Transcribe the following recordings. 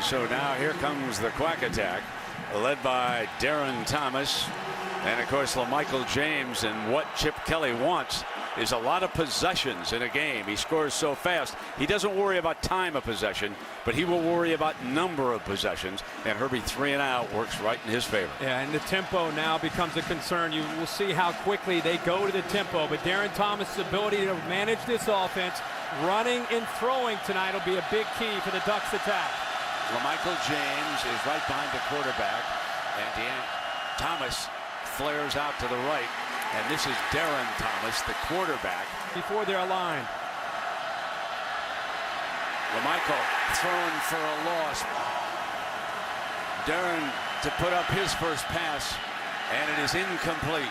So now here comes the quack attack, led by Darren Thomas. And of course, LaMichael James. And what Chip Kelly wants is a lot of possessions in a game. He scores so fast. He doesn't worry about time of possession, but he will worry about number of possessions. And Herbie 3 and out works right in his favor. Yeah, and the tempo now becomes a concern. You will see how quickly they go to the tempo. But Darren Thomas' ability to manage this offense, running and throwing tonight, will be a big key for the Ducks attack. LaMichael James is right behind the quarterback, and Thomas flares out to the right. And this is Darren Thomas, the quarterback. Before they're aligned. LaMichael throwing for a loss. Darren to put up his first pass, and it is incomplete.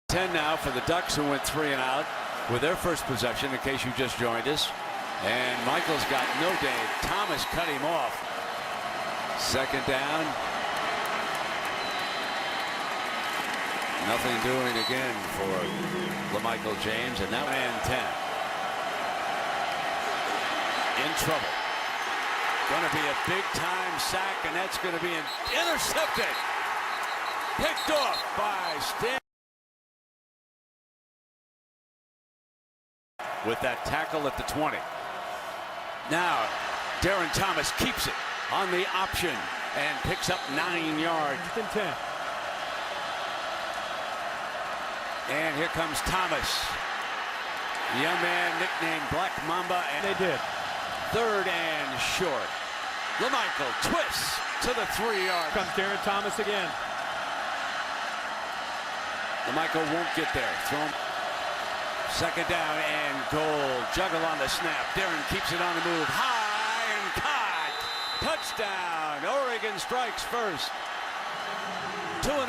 10 now for the Ducks, who went 3 and out with their first possession, in case you just joined us. And Michael's got no day. Thomas cut him off. Second down. Nothing doing again for LaMichael James, and now and 10. In trouble. Going to be a big-time sack, and that's going to be intercepted. Picked off by Stanford. With that tackle at the 20. Now, Darren Thomas keeps it on the option and picks up 9 yards. 10. And here comes Thomas. The young man nicknamed Black Mamba. And they did. 3rd and short. LaMichael twists to the 3-yard. Comes Darren Thomas again. LaMichael won't get there. Throw him. Second down and goal. Juggle on the snap. Darren keeps it on the move. High and caught. Touchdown. Oregon strikes first. 2-9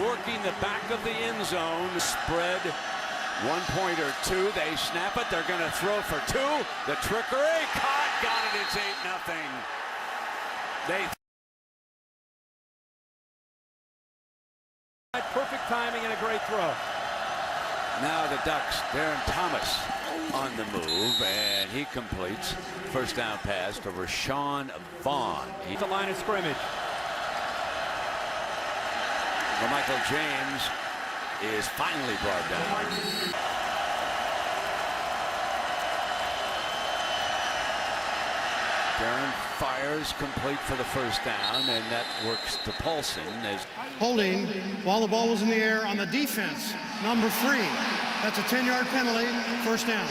working the back of the end zone. Spread 1 point or 2. They snap it. They're going to throw for 2. The trickery. Caught. Got it. It's 8-0. Perfect timing and a great throw. Now the Ducks, Darren Thomas on the move, and he completes first down pass to Rashawn Vaughn. He's the line of scrimmage. LaMichael James is finally brought down. Darren fires complete for the first down, and that works to Paulson as holding while the ball was in the air on the defense. Number 3. That's a 10-yard penalty. First down.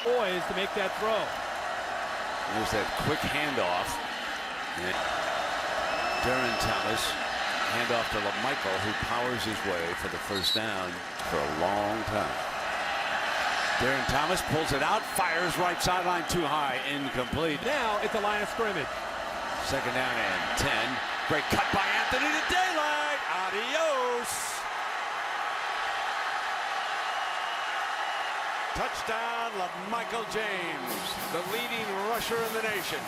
Poised to make that throw. There's that quick handoff. And Darren Thomas handoff to LaMichael, who powers his way for the first down for a long time. Darren Thomas pulls it out, fires right sideline too high, incomplete. Now at the line of scrimmage. Second down and 10. Great cut by Anthony to daylight. Adios. Touchdown, LaMichael James, the leading rusher in the nation.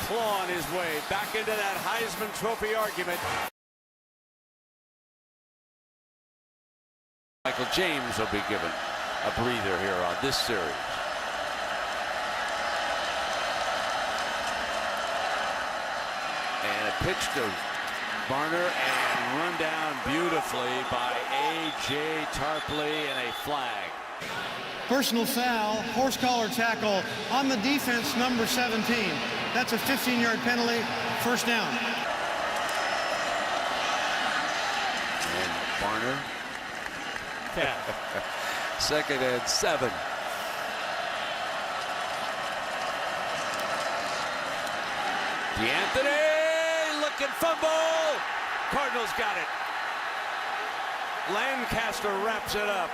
Clawing his way back into that Heisman Trophy argument. Michael James will be given a breather here on this series. And a pitch to Barner and run down beautifully by A.J. Tarpley, and a flag. Personal foul, horse collar tackle on the defense, number 17. That's a 15-yard penalty. First down. And Barner. Yeah. Second and 7. DeAnthony looking fumble. Cardinals got it. Lancaster wraps it up.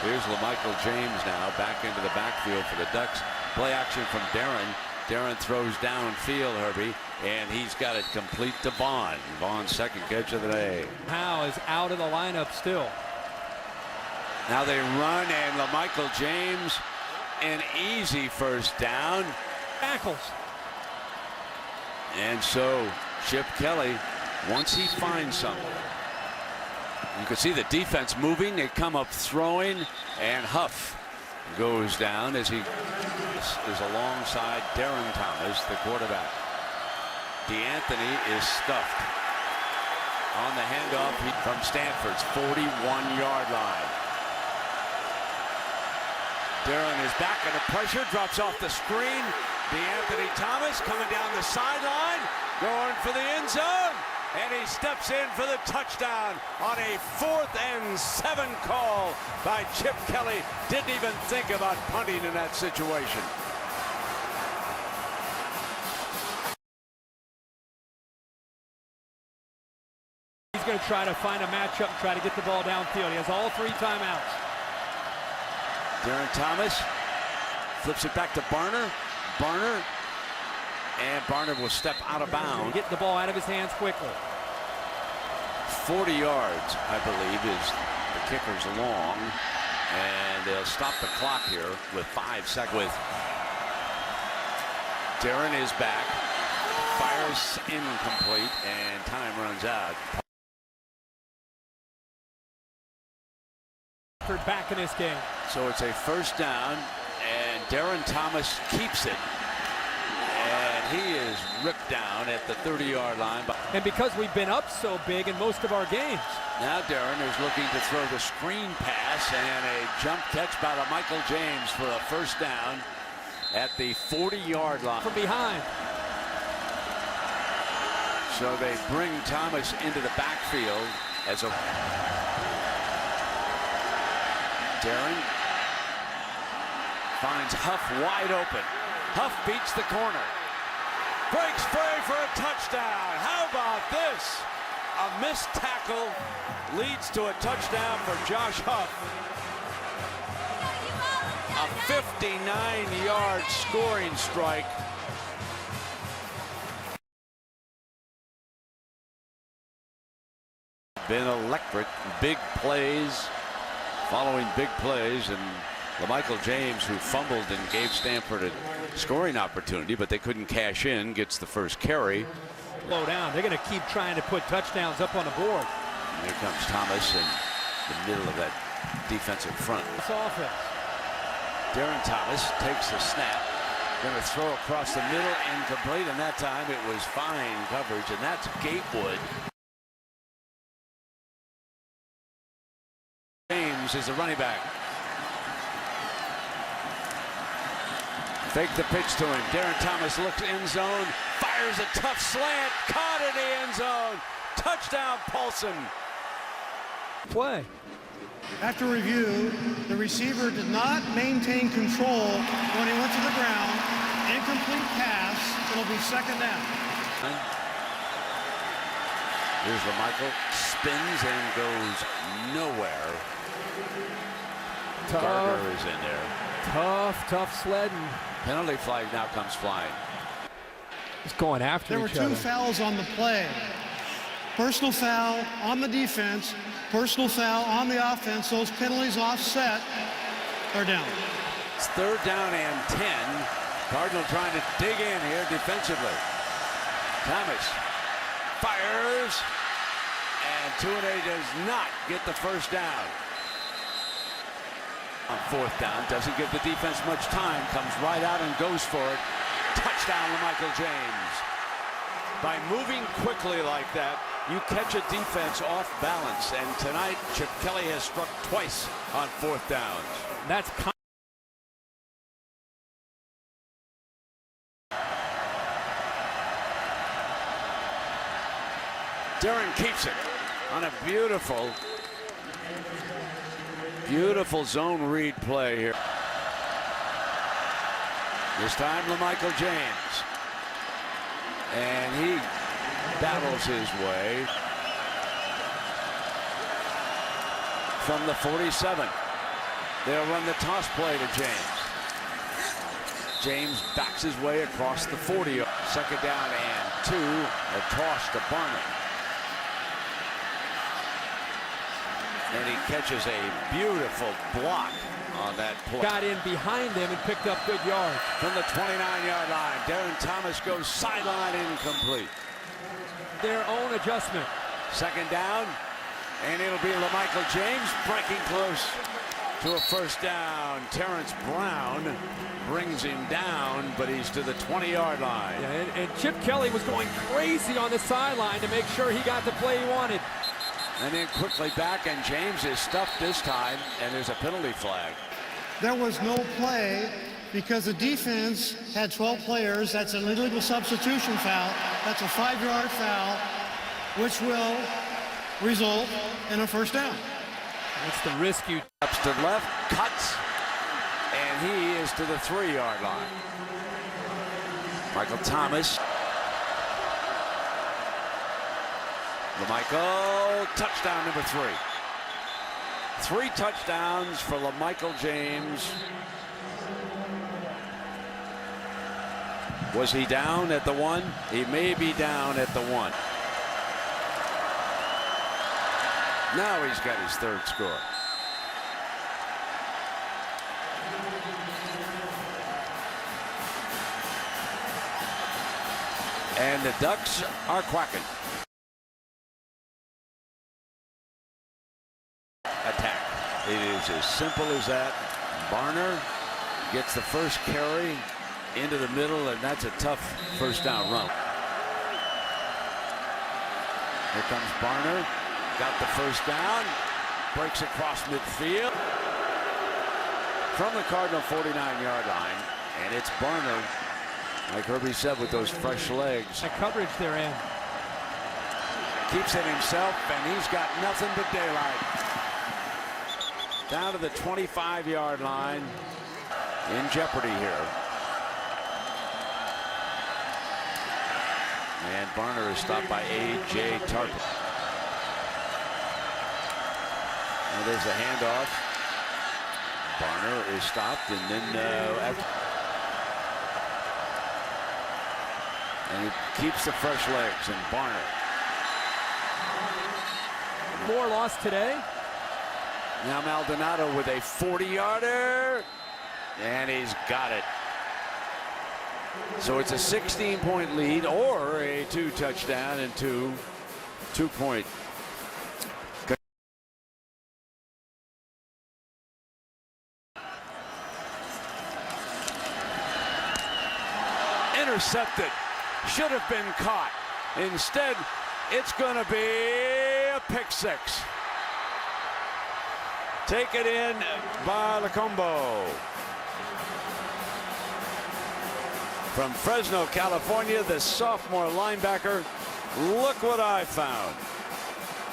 Here's LaMichael James now back into the backfield for the Ducks. Play action from Darren. Darren throws downfield, Herbie, and he's got it complete to Vaughn. Vaughn's second catch of the day. Howe is out of the lineup still. Now they run, and LaMichael James, an easy first down. Tackles. And so Chip Kelly, once he finds something, You can see the defense moving. They come up throwing, and Huff goes down as he is alongside Darren Thomas, the quarterback. DeAnthony is stuffed on the handoff from Stanford's 41-yard line. Darren is back under pressure, drops off the screen. DeAnthony Thomas coming down the sideline, going for the end zone, and he steps in for the touchdown on a 4th and 7 call by Chip Kelly. Didn't even think about punting in that situation. He's going to try to find a matchup and try to get the ball downfield. He has all 3 timeouts. Darren Thomas flips it back to Barner. And Barner will step out of bounds. Getting the ball out of his hands quickly. 40 yards, I believe, is the kicker's long. And they'll stop the clock here with 5 seconds. Darren is back. Fires incomplete, and time runs out. Back in this game. So it's a 1st down, and Darren Thomas keeps it. And he is ripped down at the 30-yard line. And because we've been up so big in most of our games. Now Darren is looking to throw the screen pass, and a jump catch by Michael James for a 1st down at the 40-yard line. From behind. So they bring Thomas into the backfield as a... Darren finds Huff wide open. Huff beats the corner. Breaks free for a touchdown. How about this? A missed tackle leads to a touchdown for Josh Huff. A 59-yard scoring strike. Been electric. Big plays. Following big plays, and Michael James, who fumbled and gave Stanford a scoring opportunity, but they couldn't cash in, gets the first carry. Slow down. They're going to keep trying to put touchdowns up on the board. And here comes Thomas in the middle of that defensive front. This offense. Darren Thomas takes the snap, going to throw across the middle, incomplete, and that time it was fine coverage, and that's Gatewood. James is the running back. Fake the pitch to him. Darren Thomas looks end zone, fires a tough slant, caught in the end zone. Touchdown, Paulson. Play. After review, the receiver did not maintain control when he went to the ground. Incomplete pass. It'll be 2nd down. Here's LaMichael, spins and goes nowhere. Gardner is in there. Tough sledding. Penalty flag now comes flying. He's going after each other. There were 2 fouls on the play. Personal foul on the defense, personal foul on the offense. Those penalties offset. They're down. It's 3rd down and 10. Cardinal trying to dig in here defensively. Thomas fires, and Tuanay does not get the 1st down. On 4th down, doesn't give the defense much time, comes right out and goes for it. Touchdown to Michael James. By moving quickly like that, you catch a defense off balance, and tonight Chip Kelly has struck twice on 4th downs. That's Darren keeps it on a beautiful zone read play here. This time LaMichael James, and he battles his way from the 47. They'll run the toss play to James. James backs his way across the 40. 2nd down and 2. A toss to Barner. And he catches a beautiful block on that play. got in behind them and picked up good yards. From the 29-yard line, Darren Thomas goes sideline incomplete. Their own adjustment. 2nd down, And it'll be LaMichael James breaking close to a first down. Terrence Brown brings him down, but he's to the 20-yard line. Yeah, and Chip Kelly was going crazy on the sideline to make sure he got the play he wanted. And then quickly back, and James is stuffed this time, and there's a penalty flag. There was no play because the defense had 12 players. That's an illegal substitution foul. That's a 5-yard foul, which will result in a first down. That's the risk you... Ups to left, cuts, and he is to the 3-yard line. Michael Thomas. LaMichael, touchdown number 3. 3 touchdowns for LaMichael James. Was he down at the 1? He may be down at the 1. Now he's got his 3rd score. And the Ducks are quacking. Attack. It is as simple as that. Barner gets the first carry into the middle, and that's a tough first down run. Here comes Barner. Got the first down. Breaks across midfield. From the Cardinal 49-yard line. And it's Barner, like Herbie said, with those fresh legs. The coverage they're in. Keeps it himself, and he's got nothing but daylight. Down to the 25-yard line. In jeopardy here. And Barner is stopped by A.J. Tarpon. And there's a handoff. Barner is stopped, and then and he keeps the fresh legs, and Barner. More lost today. Now Maldonado with a 40-yarder, and he's got it. So it's a 16-point lead or a 2-touchdown and two-point. Intercepted. Should have been caught. Instead, it's going to be a pick 6. Taken in by Lacombo. From Fresno, California, the sophomore linebacker. Look what I found.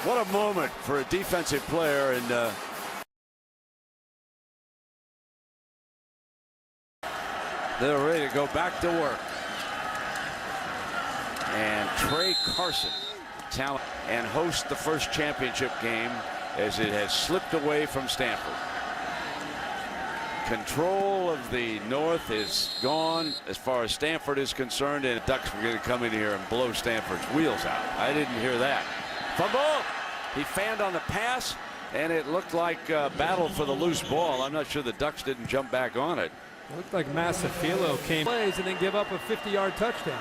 What a moment for a defensive player. And they're ready to go back to work. And Trey Carson, talent, and host the first championship game as it has slipped away from Stanford. Control of the North is gone as far as Stanford is concerned, and the Ducks were going to come in here and blow Stanford's wheels out. I didn't hear that. Fumble! He fanned on the pass, and it looked like a battle for the loose ball. I'm not sure the Ducks didn't jump back on it. It looked like Masafilo came plays and then give up a 50-yard touchdown.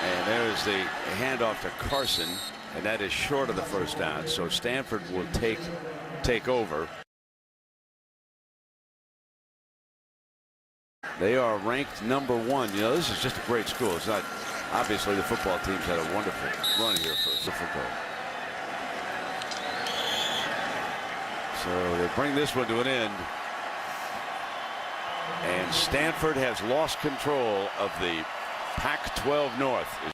And there's the handoff to Carson, and that is short of the first down. So Stanford will take over. They are ranked number 1. You know, this is just a great school. It's not, obviously the football team's had a wonderful run here for football. So they bring this one to an end. And Stanford has lost control of the Pac-12 North.